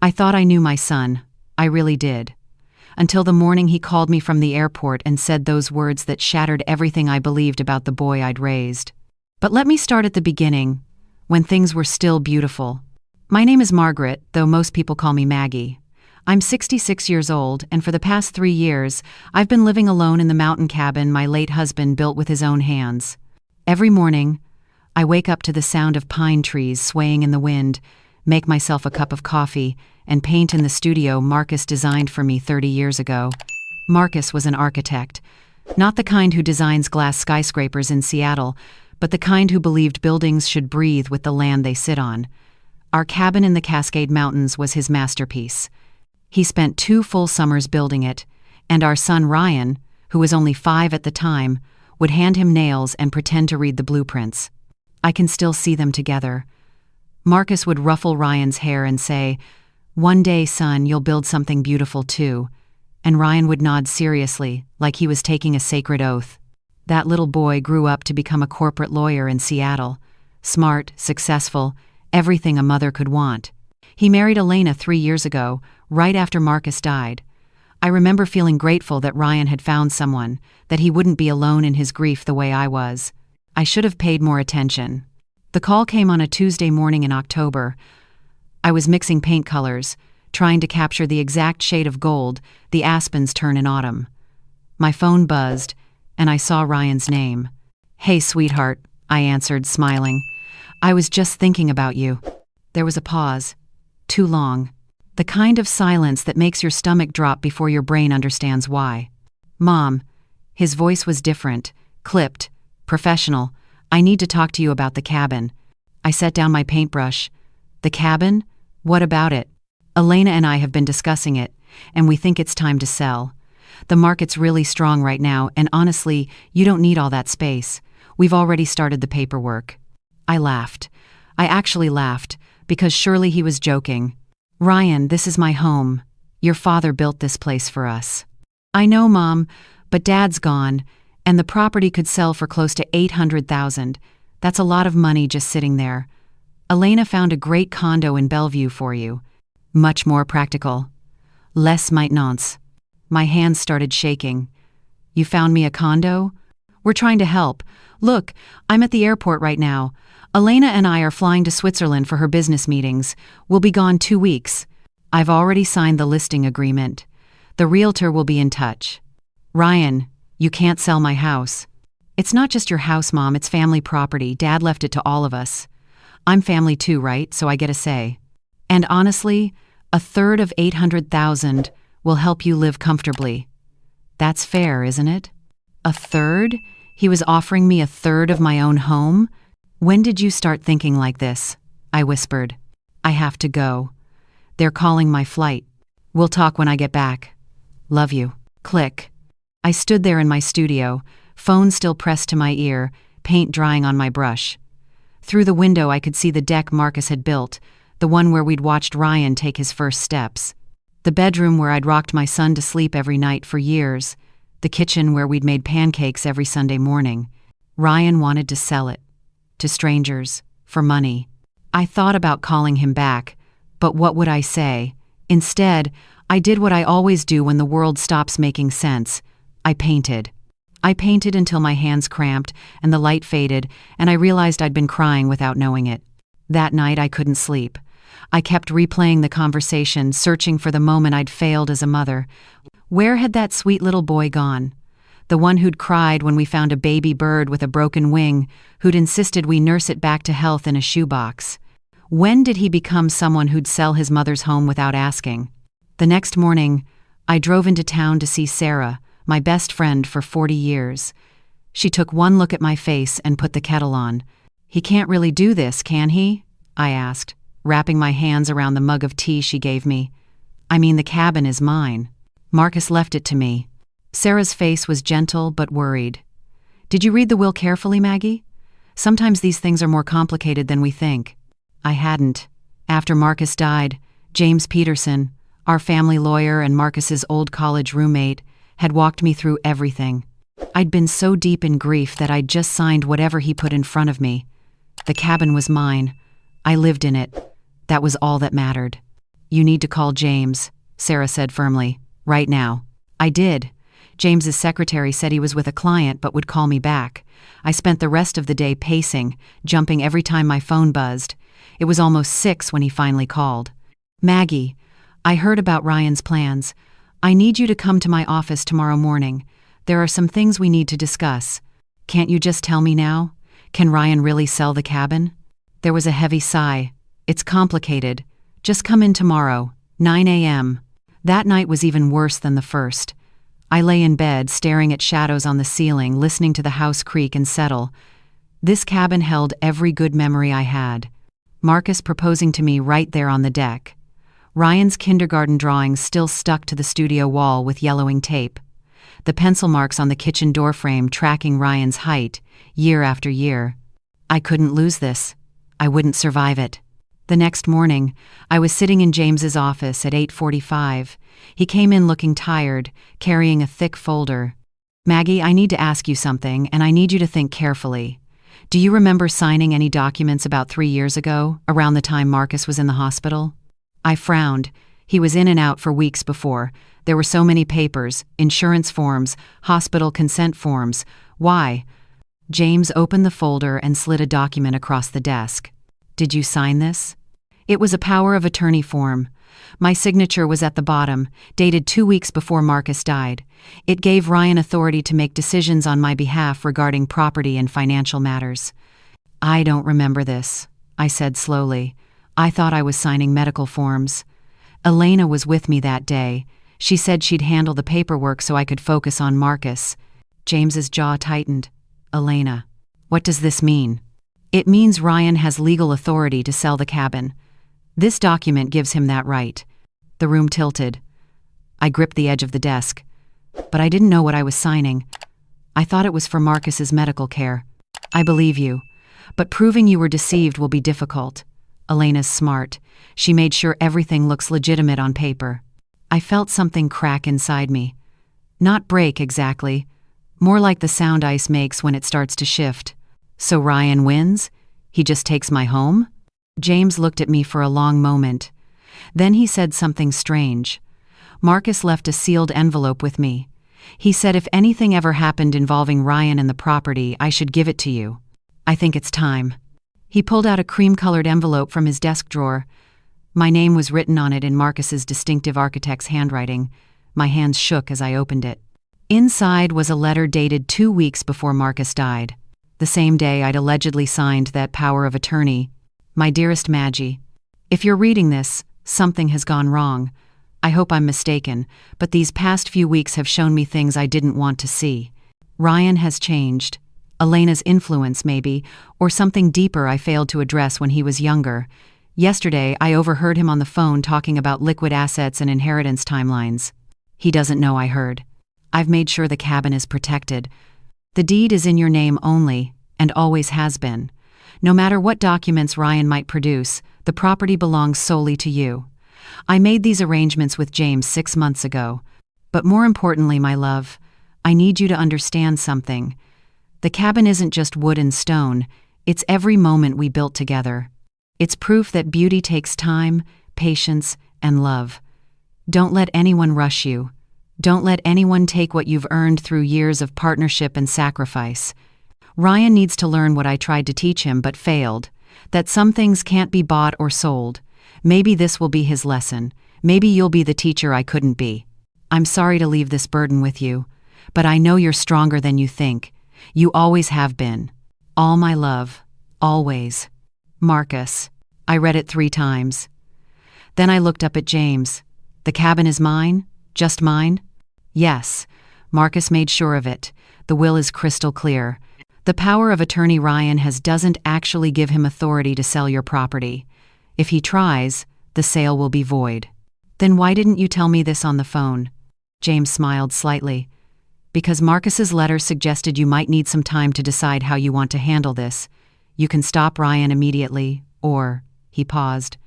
I thought I knew my son. I really did. Until the morning he called me from the airport and said those words that shattered everything I believed about the boy I'd raised. But let me start at the beginning, when things were still beautiful. My name is Margaret, though most people call me Maggie. I'm 66 years old, and for the past 3 years, I've been living alone in the mountain cabin my late husband built with his own hands. Every morning, I wake up to the sound of pine trees swaying in the wind, make myself a cup of coffee, and paint in the studio Marcus designed for me 30 years ago. Marcus was an architect, not the kind who designs glass skyscrapers in Seattle, but the kind who believed buildings should breathe with the land they sit on. Our cabin in the Cascade Mountains was his masterpiece. He spent 2 full summers building it, and our son Ryan, who was only 5 at the time, would hand him nails and pretend to read the blueprints. I can still see them together. Marcus would ruffle Ryan's hair and say, "One day, son, you'll build something beautiful too." And Ryan would nod seriously, like he was taking a sacred oath. That little boy grew up to become a corporate lawyer in Seattle. Smart, successful, everything a mother could want. He married Elena 3 years ago, right after Marcus died. I remember feeling grateful that Ryan had found someone, that he wouldn't be alone in his grief the way I was. I should have paid more attention. The call came on a Tuesday morning in October. I was mixing paint colors, trying to capture the exact shade of gold the aspens turn in autumn. My phone buzzed, and I saw Ryan's name. "Hey, sweetheart," I answered, smiling. "I was just thinking about you." There was a pause. Too long. The kind of silence that makes your stomach drop before your brain understands why. "Mom," his voice was different, clipped, professional. "I need to talk to you about the cabin." I set down my paintbrush. "The cabin? What about it?" "Elena and I have been discussing it, and we think it's time to sell. The market's really strong right now, and honestly, you don't need all that space. We've already started the paperwork." I laughed. I actually laughed, because surely he was joking. "Ryan, this is my home. Your father built this place for us." "I know, Mom, but Dad's gone, and the property could sell for close to $800,000. That's a lot of money just sitting there. Elena found a great condo in Bellevue for you. Much more practical. Less maintenance." My hands started shaking. "You found me a condo? We're trying to help. Look, I'm at the airport right now. Elena and I are flying to Switzerland for her business meetings. We'll be gone 2 weeks. I've already signed the listing agreement. The realtor will be in touch." "Ryan, you can't sell my house." "It's not just your house, Mom, it's family property. Dad left it to all of us. I'm family too, right? So I get a say. And honestly, 1/3 of $800,000 will help you live comfortably." "That's fair, isn't it?" 1/3? He was offering me 1/3 of my own home? "When did you start thinking like this?" I whispered. "I have to go. They're calling my flight. We'll talk when I get back. Love you." Click. I stood there in my studio, phone still pressed to my ear, paint drying on my brush. Through the window I could see the deck Marcus had built, the one where we'd watched Ryan take his first steps. The bedroom where I'd rocked my son to sleep every night for years. The kitchen where we'd made pancakes every Sunday morning. Ryan wanted to sell it. To strangers. For money. I thought about calling him back, but what would I say? Instead, I did what I always do when the world stops making sense. I painted. I painted until my hands cramped and the light faded, and I realized I'd been crying without knowing it. That night I couldn't sleep. I kept replaying the conversation, searching for the moment I'd failed as a mother. Where had that sweet little boy gone? The one who'd cried when we found a baby bird with a broken wing, who'd insisted we nurse it back to health in a shoebox. When did he become someone who'd sell his mother's home without asking? The next morning, I drove into town to see Sarah, my best friend for 40 years. She took one look at my face and put the kettle on. "He can't really do this, can he?" I asked, wrapping my hands around the mug of tea she gave me. "I mean, the cabin is mine. Marcus left it to me." Sarah's face was gentle but worried. "Did you read the will carefully, Maggie? Sometimes these things are more complicated than we think." I hadn't. After Marcus died, James Peterson, our family lawyer and Marcus's old college roommate, had walked me through everything. I'd been so deep in grief that I'd just signed whatever he put in front of me. The cabin was mine. I lived in it. That was all that mattered. You need to call James, Sarah said firmly. Right now. I did. James's secretary said he was with a client but would call me back. I spent the rest of the day pacing, jumping every time my phone buzzed. It was almost 6 when he finally called. Maggie, I heard about Ryan's plans. I need you to come to my office tomorrow morning. There are some things we need to discuss. Can't you just tell me now? Can Ryan really sell the cabin? There was a heavy sigh. It's complicated. Just come in tomorrow, 9 a.m. That night was even worse than the first. I lay in bed, staring at shadows on the ceiling, listening to the house creak and settle. This cabin held every good memory I had. Marcus proposing to me right there on the deck. Ryan's kindergarten drawings still stuck to the studio wall with yellowing tape. The pencil marks on the kitchen doorframe tracking Ryan's height, year after year. I couldn't lose this. I wouldn't survive it. The next morning, I was sitting in James's office at 8:45. He came in looking tired, carrying a thick folder. Maggie, I need to ask you something, and I need you to think carefully. Do you remember signing any documents about 3 years ago, around the time Marcus was in the hospital? I frowned. He was in and out for weeks before. There were so many papers, insurance forms, hospital consent forms. Why? James opened the folder and slid a document across the desk. Did you sign this? It was a power of attorney form. My signature was at the bottom, dated 2 weeks before Marcus died. It gave Ryan authority to make decisions on my behalf regarding property and financial matters. I don't remember this, I said slowly. I thought I was signing medical forms. Elena was with me that day. She said she'd handle the paperwork so I could focus on Marcus. James's jaw tightened. Elena. What does this mean? It means Ryan has legal authority to sell the cabin. This document gives him that right. The room tilted. I gripped the edge of the desk. But I didn't know what I was signing. I thought it was for Marcus's medical care. I believe you. But proving you were deceived will be difficult. Elena's smart. She made sure everything looks legitimate on paper. I felt something crack inside me. Not break exactly. More like the sound ice makes when it starts to shift. So Ryan wins? He just takes my home? James looked at me for a long moment. Then he said something strange. Marcus left a sealed envelope with me. He said if anything ever happened involving Ryan and the property, I should give it to you. I think it's time. He pulled out a cream-colored envelope from his desk drawer. My name was written on it in Marcus's distinctive architect's handwriting. My hands shook as I opened it. Inside was a letter dated 2 weeks before Marcus died. The same day I'd allegedly signed that power of attorney. My dearest Maggie, if you're reading this, something has gone wrong. I hope I'm mistaken, but these past few weeks have shown me things I didn't want to see. Ryan has changed. Elena's influence, maybe, or something deeper I failed to address when he was younger. Yesterday, I overheard him on the phone talking about liquid assets and inheritance timelines. He doesn't know I heard. I've made sure the cabin is protected. The deed is in your name only, and always has been. No matter what documents Ryan might produce, the property belongs solely to you. I made these arrangements with James 6 months ago. But more importantly, my love, I need you to understand something. The cabin isn't just wood and stone, it's every moment we built together. It's proof that beauty takes time, patience, and love. Don't let anyone rush you. Don't let anyone take what you've earned through years of partnership and sacrifice. Ryan needs to learn what I tried to teach him but failed, that some things can't be bought or sold. Maybe this will be his lesson. Maybe you'll be the teacher I couldn't be. I'm sorry to leave this burden with you, but I know you're stronger than you think. You always have been. All my love. Always. Marcus. I read it 3 times. Then I looked up at James. The cabin is mine? Just mine? Yes. Marcus made sure of it. The will is crystal clear. The power of attorney Ryan has doesn't actually give him authority to sell your property. If he tries, the sale will be void. Then why didn't you tell me this on the phone? James smiled slightly. Because Marcus's letter suggested you might need some time to decide how you want to handle this. You can stop Ryan immediately, or, he paused,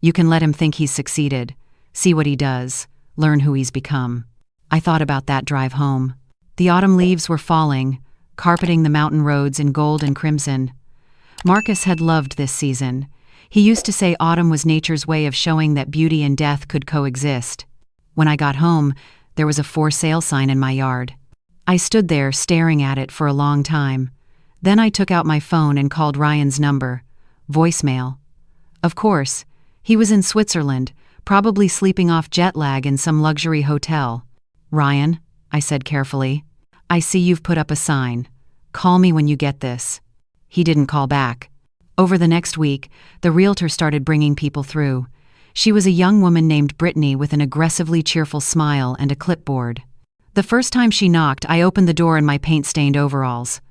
you can let him think he's succeeded, see what he does, learn who he's become. I thought about that drive home. The autumn leaves were falling, carpeting the mountain roads in gold and crimson. Marcus had loved this season. He used to say autumn was nature's way of showing that beauty and death could coexist. When I got home, there was a for sale sign in my yard. I stood there staring at it for a long time. Then I took out my phone and called Ryan's number. Voicemail. Of course, he was in Switzerland, probably sleeping off jet lag in some luxury hotel. "Ryan," I said carefully, "I see you've put up a sign. Call me when you get this." He didn't call back. Over the next week, the realtor started bringing people through. She was a young woman named Brittany with an aggressively cheerful smile and a clipboard. The first time she knocked, I opened the door in my paint-stained overalls.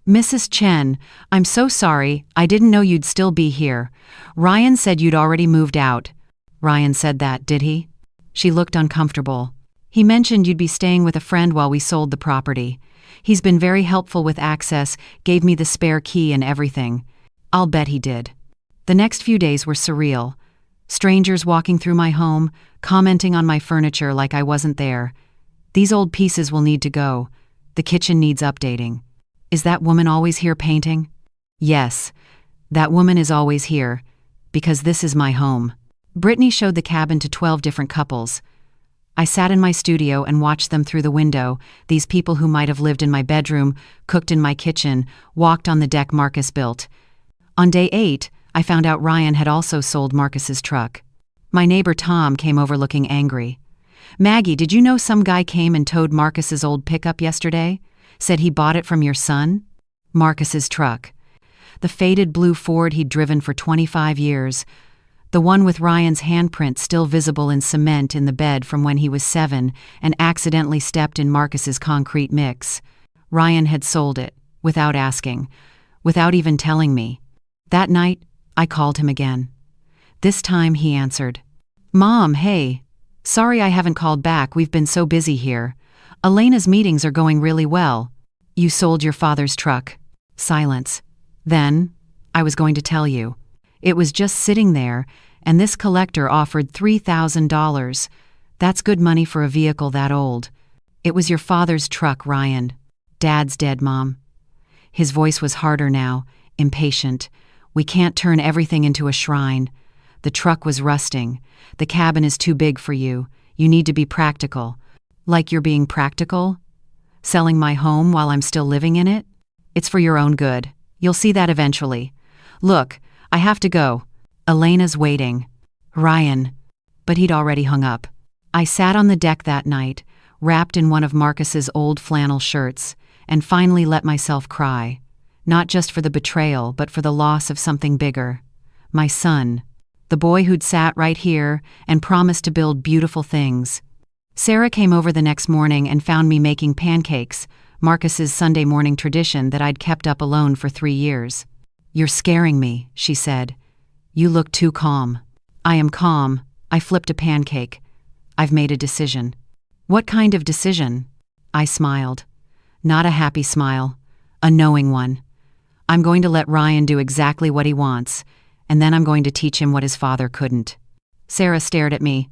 "Mrs. Chen, I'm so sorry, I didn't know you'd still be here. Ryan said you'd already moved out." "Ryan said that, did he?" She looked uncomfortable. "He mentioned you'd be staying with a friend while we sold the property. He's been very helpful with access, gave me the spare key and everything." I'll bet he did. The next few days were surreal. Strangers walking through my home, commenting on my furniture like I wasn't there. "These old pieces will need to go. The kitchen needs updating. Is that woman always here painting?" "Yes, that woman is always here, because this is my home." Brittany showed the cabin to 12 different couples. I sat in my studio and watched them through the window, these people who might have lived in my bedroom, cooked in my kitchen, walked on the deck Marcus built. On day 8, I found out Ryan had also sold Marcus's truck. My neighbor Tom came over looking angry. "Maggie, did you know some guy came and towed Marcus's old pickup yesterday? Said he bought it from your son?" Marcus's truck. The faded blue Ford he'd driven for 25 years. The one with Ryan's handprint still visible in cement in the bed from when he was 7 and accidentally stepped in Marcus's concrete mix. Ryan had sold it, without asking, without even telling me. That night, I called him again. This time he answered. "Mom, hey. Sorry I haven't called back, we've been so busy here. Elena's meetings are going really well. You sold your father's truck." Silence. "Then, I was going to tell you. It was just sitting there, and this collector offered $3,000. That's good money for a vehicle that old. It was your father's truck, Ryan. Dad's dead, Mom." His voice was harder now, impatient. "We can't turn everything into a shrine. The truck was rusting. The cabin is too big for you. You need to be practical." "Like you're being practical? Selling my home while I'm still living in it? It's for your own good. You'll see that eventually. Look, I have to go. Elena's waiting." "Ryan." But he'd already hung up. I sat on the deck that night, wrapped in one of Marcus's old flannel shirts, and finally let myself cry. Not just for the betrayal, but for the loss of something bigger. My son. The boy who'd sat right here and promised to build beautiful things. Sarah came over the next morning and found me making pancakes, Marcus's Sunday morning tradition that I'd kept up alone for 3 years. "You're scaring me," she said. "You look too calm." "I am calm." I flipped a pancake. "I've made a decision." "What kind of decision?" I smiled. Not a happy smile. A knowing one. "I'm going to let Ryan do exactly what he wants, and then I'm going to teach him what his father couldn't." Sarah stared at me.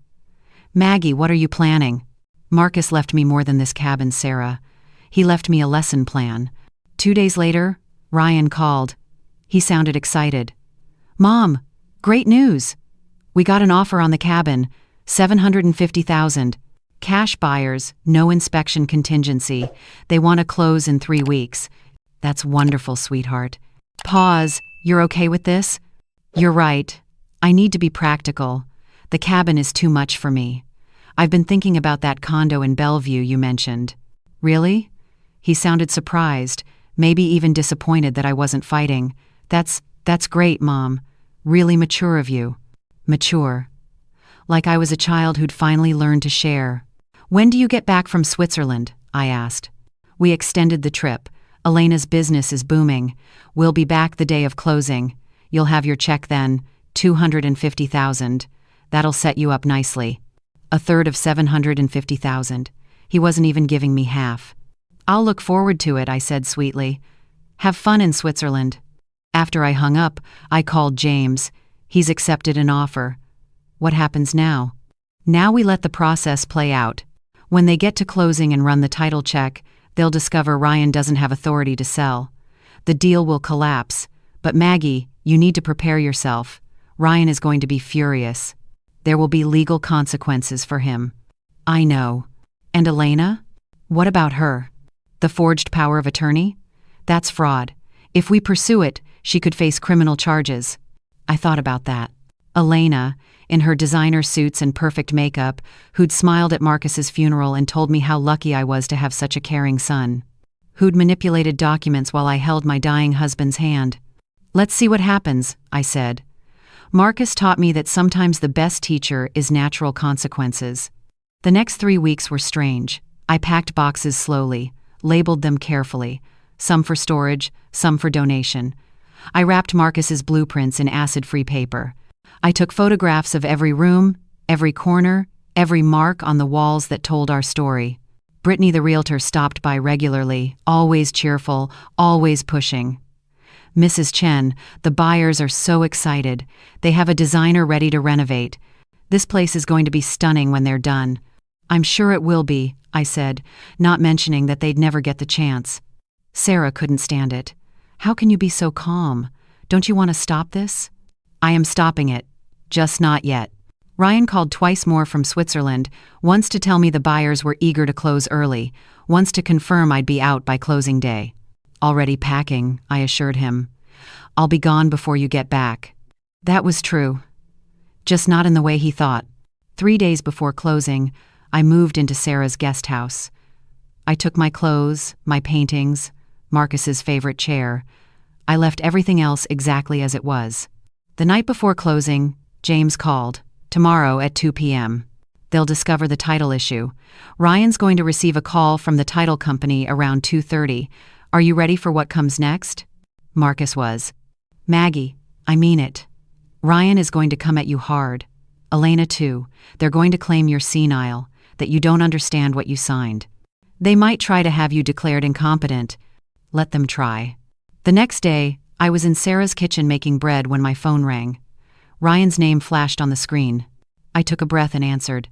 "Maggie, what are you planning?" "Marcus left me more than this cabin, Sarah. He left me a lesson plan." 2 days later, Ryan called. He sounded excited. "Mom, great news. We got an offer on the cabin, $750,000. Cash buyers, no inspection contingency. They want to close in 3 weeks. That's wonderful, sweetheart." Pause. "You're okay with this?" "You're right. I need to be practical. The cabin is too much for me. I've been thinking about that condo in Bellevue you mentioned." "Really?" He sounded surprised, maybe even disappointed that I wasn't fighting. That's great, Mom. Really mature of you." Mature. Like I was a child who'd finally learned to share. "When do you get back from Switzerland?" I asked. "We extended the trip. Elena's business is booming. We'll be back the day of closing. You'll have your check then, $250,000. That'll set you up nicely." A third of $750,000. He wasn't even giving me half. "I'll look forward to it," I said sweetly. "Have fun in Switzerland." After I hung up, I called James. He's accepted an offer. What happens now? Now we let the process play out. When they get to closing and run the title check, they'll discover Ryan doesn't have authority to sell. The deal will collapse. But Maggie, you need to prepare yourself. Ryan is going to be furious. There will be legal consequences for him. I know. And Elena? What about her? The forged power of attorney? That's fraud. If we pursue it, she could face criminal charges. I thought about that. Elena, in her designer suits and perfect makeup, who'd smiled at Marcus's funeral and told me how lucky I was to have such a caring son. Who'd manipulated documents while I held my dying husband's hand. Let's see what happens, I said. Marcus taught me that sometimes the best teacher is natural consequences. The next 3 weeks were strange. I packed boxes slowly, labeled them carefully, some for storage, some for donation. I wrapped Marcus's blueprints in acid-free paper. I took photographs of every room, every corner, every mark on the walls that told our story. Brittany the realtor stopped by regularly, always cheerful, always pushing. Mrs. Chen, the buyers are so excited. They have a designer ready to renovate. This place is going to be stunning when they're done. I'm sure it will be, I said, not mentioning that they'd never get the chance. Sarah couldn't stand it. How can you be so calm? Don't you want to stop this? I am stopping it. Just not yet. Ryan called twice more from Switzerland, once to tell me the buyers were eager to close early, once to confirm I'd be out by closing day. Already packing, I assured him. I'll be gone before you get back. That was true. Just not in the way he thought. 3 days before closing, I moved into Sarah's guest house. I took my clothes, my paintings, Marcus's favorite chair. I left everything else exactly as it was. The night before closing, James called. Tomorrow at 2 p.m. They'll discover the title issue. Ryan's going to receive a call from the title company around 2:30. Are you ready for what comes next? Marcus was. Maggie, I mean it. Ryan is going to come at you hard. Elena too. They're going to claim you're senile, that you don't understand what you signed. They might try to have you declared incompetent. Let them try. The next day, I was in Sarah's kitchen making bread when my phone rang. Ryan's name flashed on the screen. I took a breath and answered.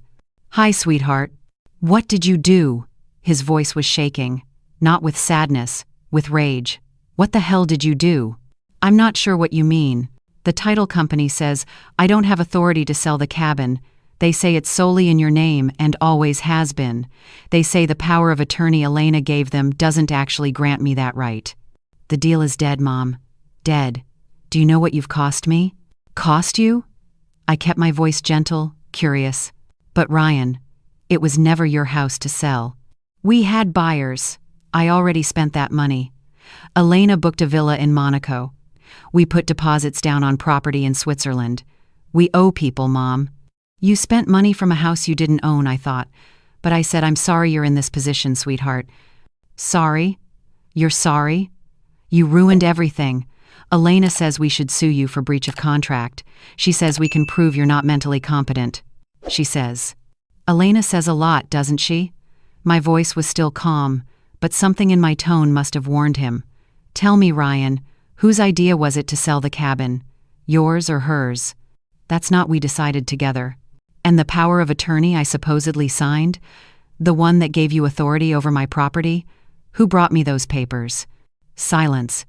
Hi, sweetheart. What did you do? His voice was shaking. Not with sadness, with rage. What the hell did you do? I'm not sure what you mean. The title company says I don't have authority to sell the cabin. They say it's solely in your name and always has been. They say the power of attorney Elena gave them doesn't actually grant me that right. The deal is dead, Mom. Dead. Do you know what you've cost me? Cost you? I kept my voice gentle, curious. But Ryan, it was never your house to sell. We had buyers. I already spent that money. Elena booked a villa in Monaco. We put deposits down on property in Switzerland. We owe people, Mom. You spent money from a house you didn't own, I thought. But I said, I'm sorry you're in this position, sweetheart. Sorry? You're sorry? You ruined everything. Elena says we should sue you for breach of contract. She says we can prove you're not mentally competent. She says. Elena says a lot, doesn't she? My voice was still calm, but something in my tone must have warned him. Tell me, Ryan, whose idea was it to sell the cabin? Yours or hers? That's not we decided together. And the power of attorney I supposedly signed? The one that gave you authority over my property? Who brought me those papers? Silence.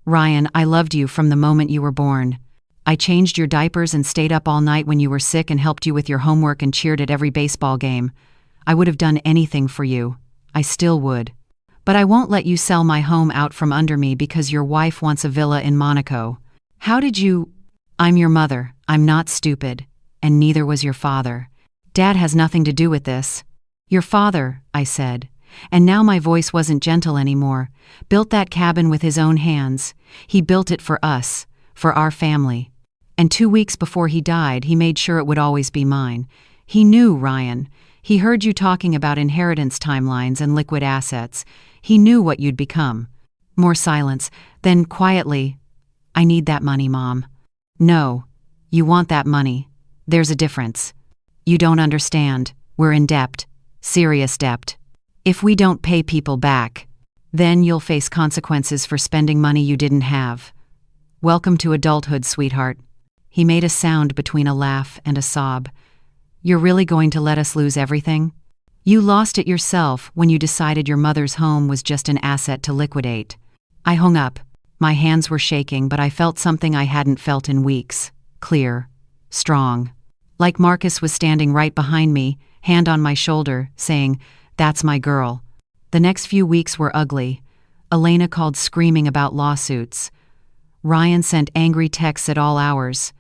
Ryan, I loved you from the moment you were born. I changed your diapers and stayed up all night when you were sick and helped you with your homework and cheered at every baseball game. I would have done anything for you. I still would. But I won't let you sell my home out from under me because your wife wants a villa in Monaco. How did you... I'm your mother. I'm not stupid. And neither was your father. Dad has nothing to do with this. Your father, I said. And now my voice wasn't gentle anymore. Built that cabin with his own hands. He built it for us, for our family. And 2 weeks before he died, he made sure it would always be mine. He knew, Ryan. He heard you talking about inheritance timelines and liquid assets. He knew what you'd become. More silence. Then, quietly, I need that money, Mom. No. You want that money. There's a difference. You don't understand. We're in debt. Serious debt. If we don't pay people back, then you'll face consequences for spending money you didn't have. Welcome to adulthood, sweetheart. He made a sound between a laugh and a sob. You're really going to let us lose everything? You lost it yourself when you decided your mother's home was just an asset to liquidate. I hung up. My hands were shaking, but I felt something I hadn't felt in weeks. clear, strong. Like Marcus was standing right behind me, hand on my shoulder, saying, "That's my girl." The next few weeks were ugly. Elena called screaming about lawsuits. Ryan sent angry texts at all hours.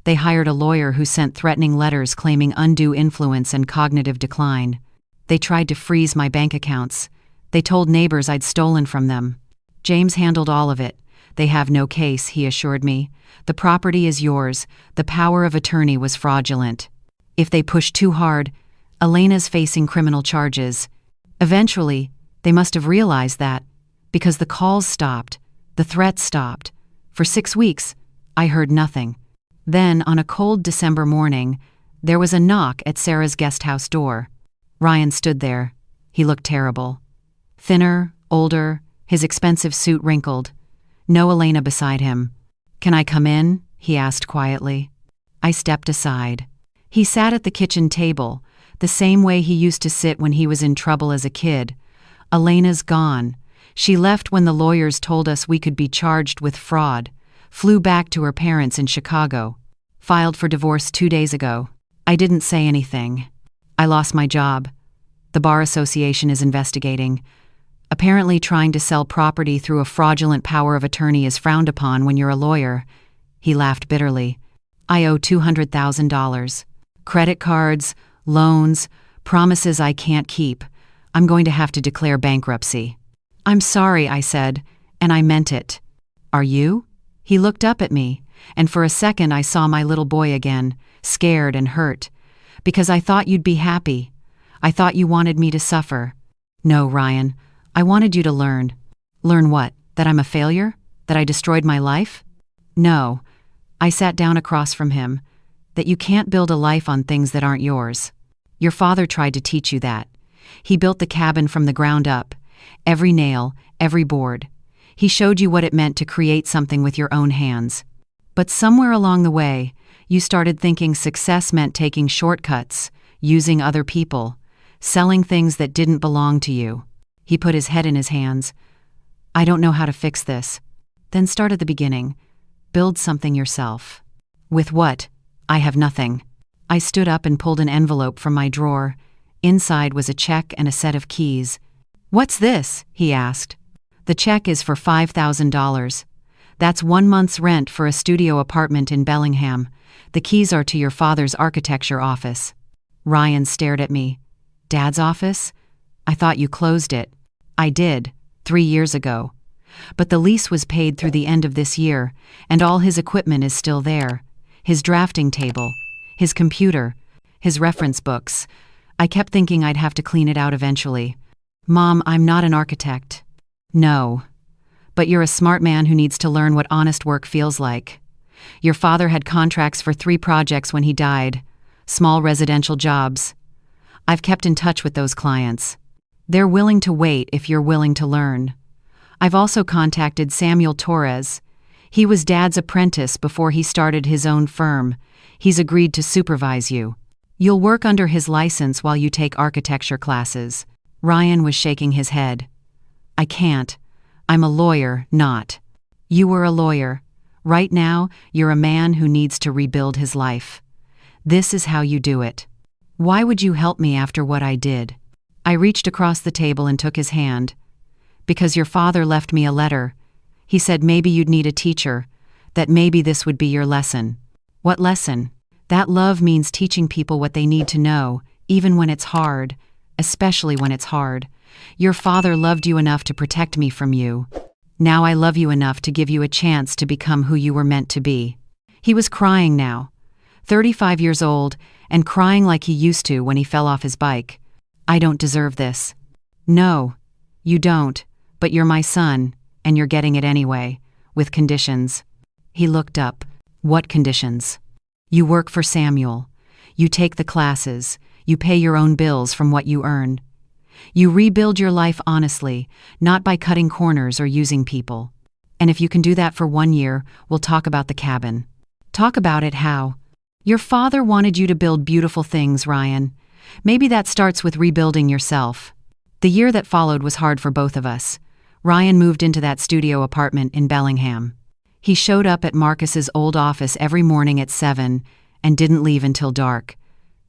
They hired a lawyer who sent threatening letters claiming undue influence and cognitive decline. They tried to freeze my bank accounts. They told neighbors I'd stolen from them. James handled all of it. "They have no case," he assured me. "The property is yours. The power of attorney was fraudulent." If they pushed too hard, Elena's facing criminal charges. Eventually, they must have realized that, because the calls stopped, the threats stopped. For 6 weeks, I heard nothing. Then, on a cold December morning, there was a knock at Sarah's guest house door. Ryan stood there. He looked terrible. Thinner, older, his expensive suit wrinkled. No Elena beside him. "Can I come in?" he asked quietly. I stepped aside. He sat at the kitchen table, the same way he used to sit when he was in trouble as a kid. "Elena's gone. She left when the lawyers told us we could be charged with fraud, flew back to her parents in Chicago, filed for divorce 2 days ago." I didn't say anything. "I lost my job. The Bar Association is investigating. Apparently trying to sell property through a fraudulent power of attorney is frowned upon when you're a lawyer." He laughed bitterly. "I owe $200,000. Credit cards, loans, promises I can't keep. I'm going to have to declare bankruptcy." "I'm sorry," I said, and I meant it. "Are you?" He looked up at me, and for a second I saw my little boy again, scared and hurt. "Because I thought you'd be happy. I thought you wanted me to suffer." "No, Ryan. I wanted you to learn." "Learn what? That I'm a failure? That I destroyed my life?" "No." I sat down across from him. "That you can't build a life on things that aren't yours. Your father tried to teach you that. He built the cabin from the ground up. Every nail, every board. He showed you what it meant to create something with your own hands. But somewhere along the way, you started thinking success meant taking shortcuts, using other people, selling things that didn't belong to you." He put his head in his hands. "I don't know how to fix this." "Then start at the beginning. Build something yourself." "With what? I have nothing." I stood up and pulled an envelope from my drawer. Inside was a check and a set of keys. "What's this?" he asked. "The check is for $5,000. That's 1 month's rent for a studio apartment in Bellingham. The keys are to your father's architecture office." Ryan stared at me. "Dad's office? I thought you closed it." "I did, 3 years ago. But the lease was paid through the end of this year, and all his equipment is still there. His drafting table, his computer, his reference books. I kept thinking I'd have to clean it out eventually." "Mom, I'm not an architect." "No. But you're a smart man who needs to learn what honest work feels like. Your father had contracts for 3 projects when he died. Small residential jobs. I've kept in touch with those clients. They're willing to wait if you're willing to learn. I've also contacted Samuel Torres. He was Dad's apprentice before he started his own firm. He's agreed to supervise you. You'll work under his license while you take architecture classes." Ryan was shaking his head. "I can't. I'm a lawyer, not." "You were a lawyer. Right now, you're a man who needs to rebuild his life. This is how you do it. Why would you help me after what I did?" I reached across the table and took his hand. "Because your father left me a letter. He said maybe you'd need a teacher, that maybe this would be your lesson." "What lesson?" "That love means teaching people what they need to know, even when it's hard, especially when it's hard. Your father loved you enough to protect me from you. Now I love you enough to give you a chance to become who you were meant to be." He was crying now, 35 years old, and crying like he used to when he fell off his bike. "I don't deserve this." "No, you don't, but you're my son, and you're getting it anyway, with conditions." He looked up. "What conditions?" "You work for Samuel. You take the classes. You pay your own bills from what you earn. You rebuild your life honestly, not by cutting corners or using people. And if you can do that for 1 year, we'll talk about the cabin." "Talk about it how?" "Your father wanted you to build beautiful things, Ryan. Maybe that starts with rebuilding yourself." The year that followed was hard for both of us. Ryan moved into that studio apartment in Bellingham. He showed up at Marcus's old office every morning at 7 and didn't leave until dark.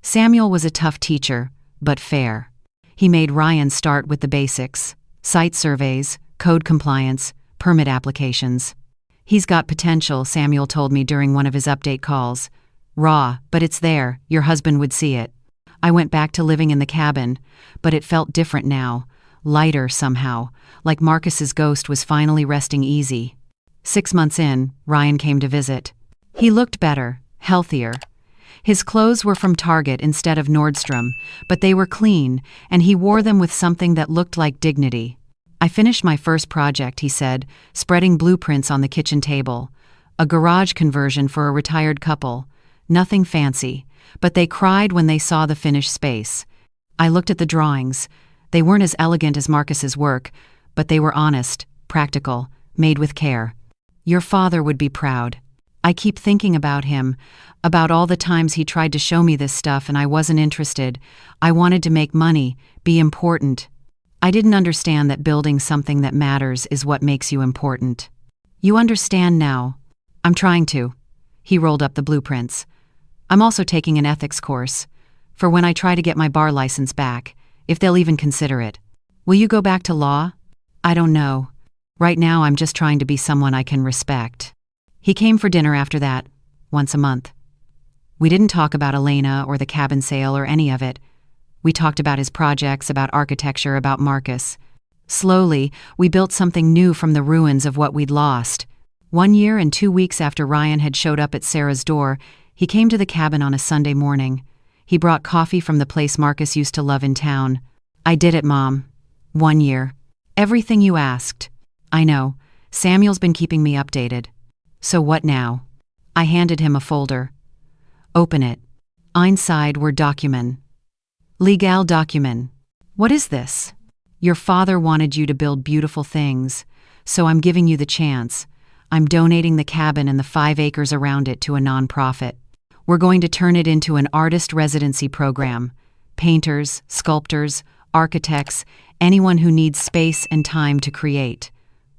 Samuel was a tough teacher, but fair. He made Ryan start with the basics: site surveys, code compliance, permit applications. "He's got potential," Samuel told me during one of his update calls. "Raw, but it's there, your husband would see it." I went back to living in the cabin, but it felt different now, lighter somehow, like Marcus's ghost was finally resting easy. 6 months in, Ryan came to visit. He looked better, healthier. His clothes were from Target instead of Nordstrom, but they were clean, and he wore them with something that looked like dignity. "I finished my first project," he said, spreading blueprints on the kitchen table. "A garage conversion for a retired couple. Nothing fancy, but they cried when they saw the finished space." I looked at the drawings. They weren't as elegant as Marcus's work, but they were honest, practical, made with care. "Your father would be proud." I keep thinking about him, about all the times he tried to show me this stuff and I wasn't interested. I wanted to make money, be important. I didn't understand that building something that matters is what makes you important. "You understand now." "I'm trying to." He rolled up the blueprints. "I'm also taking an ethics course, for when I try to get my bar license back, if they'll even consider it." "Will you go back to law?" "I don't know. Right now I'm just trying to be someone I can respect." He came for dinner after that, once a month. We didn't talk about Elena or the cabin sale or any of it. We talked about his projects, about architecture, about Marcus. Slowly, we built something new from the ruins of what we'd lost. 1 year and 2 weeks after Ryan had showed up at Sarah's door, he came to the cabin on a Sunday morning. He brought coffee from the place Marcus used to love in town. "I did it, Mom. 1 year. Everything you asked." "I know. Samuel's been keeping me updated." "So what now?" I handed him a folder. "Open it." Inside were document. Legal document. "What is this?" "Your father wanted you to build beautiful things, so I'm giving you the chance. I'm donating the cabin and the 5 acres around it to a nonprofit. We're going to turn it into an artist residency program. Painters, sculptors, architects, anyone who needs space and time to create.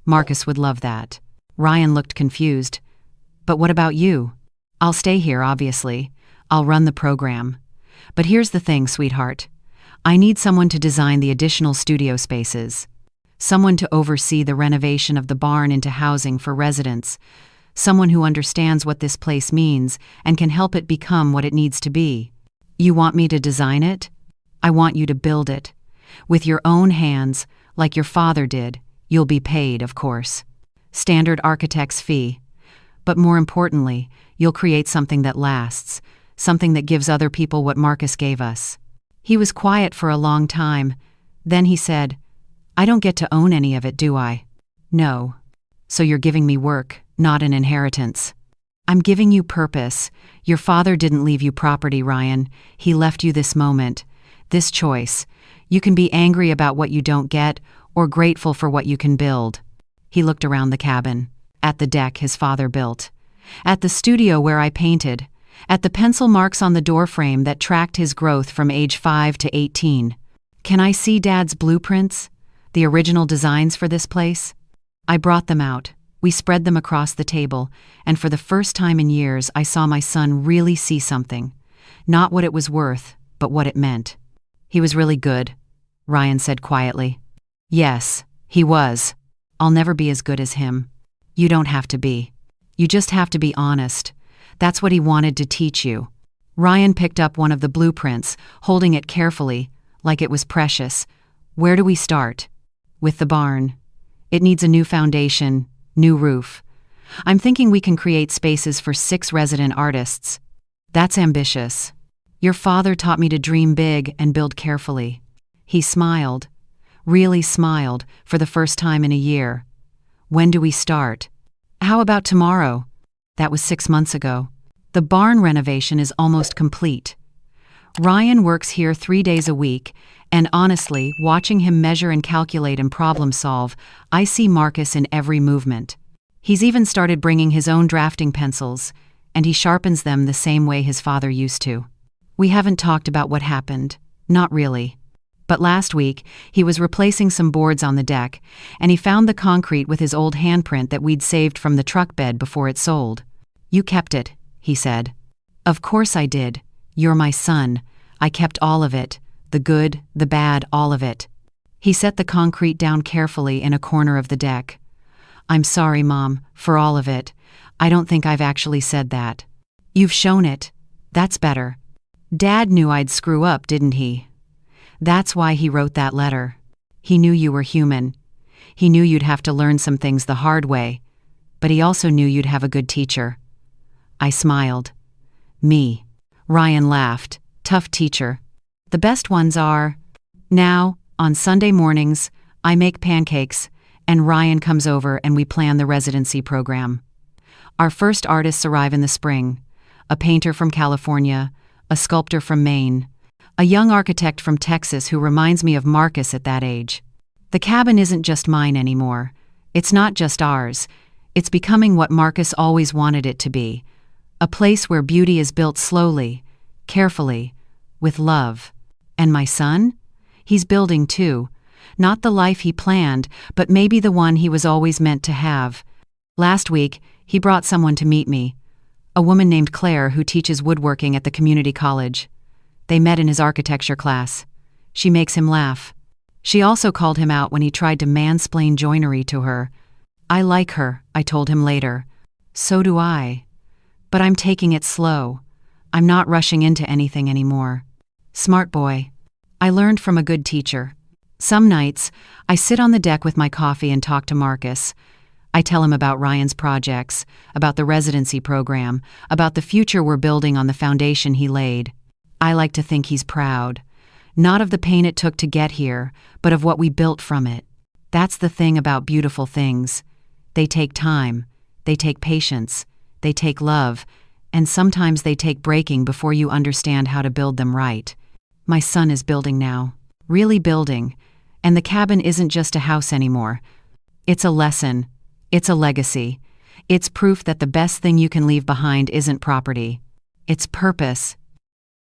Marcus would love that." Ryan looked confused. "But what about you?" "I'll stay here, obviously. I'll run the program. But here's the thing, sweetheart. I need someone to design the additional studio spaces. Someone to oversee the renovation of the barn into housing for residents. Someone who understands what this place means and can help it become what it needs to be." "You want me to design it?" "I want you to build it. With your own hands, like your father did. You'll be paid, of course. Standard architect's fee. But more importantly, you'll create something that lasts, something that gives other people what Marcus gave us." He was quiet for a long time. Then he said, "I don't get to own any of it, do I?" "No. So you're giving me work, not an inheritance." "I'm giving you purpose. Your father didn't leave you property, Ryan. He left you this moment, this choice. You can be angry about what you don't get, or grateful for what you can build." He looked around the cabin, at the deck his father built, at the studio where I painted, at the pencil marks on the doorframe that tracked his growth from age 5 to 18. "Can I see Dad's blueprints? The original designs for this place?" I brought them out. We spread them across the table, and for the first time in years I saw my son really see something. Not what it was worth, but what it meant. "He was really good," Ryan said quietly. "Yes, he was. I'll never be as good as him." "You don't have to be. You just have to be honest. That's what he wanted to teach you." Ryan picked up one of the blueprints, holding it carefully, like it was precious. "Where do we start?" "With the barn. It needs a new foundation, new roof. I'm thinking we can create spaces for 6 resident artists." "That's ambitious." "Your father taught me to dream big and build carefully." He smiled, really smiled, for the first time in a year. "When do we start?" "How about tomorrow?" That was 6 months ago. The barn renovation is almost complete. Ryan works here 3 days a week, and honestly, watching him measure and calculate and problem solve, I see Marcus in every movement. He's even started bringing his own drafting pencils, and he sharpens them the same way his father used to. We haven't talked about what happened. Not really. But last week, he was replacing some boards on the deck, and he found the concrete with his old handprint that we'd saved from the truck bed before it sold. "You kept it," he said. "Of course I did. You're my son. I kept all of it. The good, the bad, all of it." He set the concrete down carefully in a corner of the deck. "I'm sorry, Mom, for all of it. I don't think I've actually said that." "You've shown it. That's better. Dad knew I'd screw up, didn't he? That's why he wrote that letter. He knew you were human. He knew you'd have to learn some things the hard way, but he also knew you'd have a good teacher." I smiled. "Me." Ryan laughed. "Tough teacher. The best ones are." Now, on Sunday mornings, I make pancakes, and Ryan comes over and we plan the residency program. Our first artists arrive in the spring: a painter from California, a sculptor from Maine, a young architect from Texas who reminds me of Marcus at that age. The cabin isn't just mine anymore. It's not just ours. It's becoming what Marcus always wanted it to be: a place where beauty is built slowly, carefully, with love. And my son? He's building too. Not the life he planned, but maybe the one he was always meant to have. Last week, he brought someone to meet me, a woman named Claire who teaches woodworking at the community college. They met in his architecture class. She makes him laugh. She also called him out when he tried to mansplain joinery to her. "I like her," I told him later. "So do I. But I'm taking it slow. I'm not rushing into anything anymore." Smart boy. I learned from a good teacher. Some nights, I sit on the deck with my coffee and talk to Marcus. I tell him about Ryan's projects, about the residency program, about the future we're building on the foundation he laid. I like to think he's proud. Not of the pain it took to get here, but of what we built from it. That's the thing about beautiful things. They take time, they take patience, they take love, and sometimes they take breaking before you understand how to build them right. My son is building now. Really building. And the cabin isn't just a house anymore. It's a lesson. It's a legacy. It's proof that the best thing you can leave behind isn't property. It's purpose.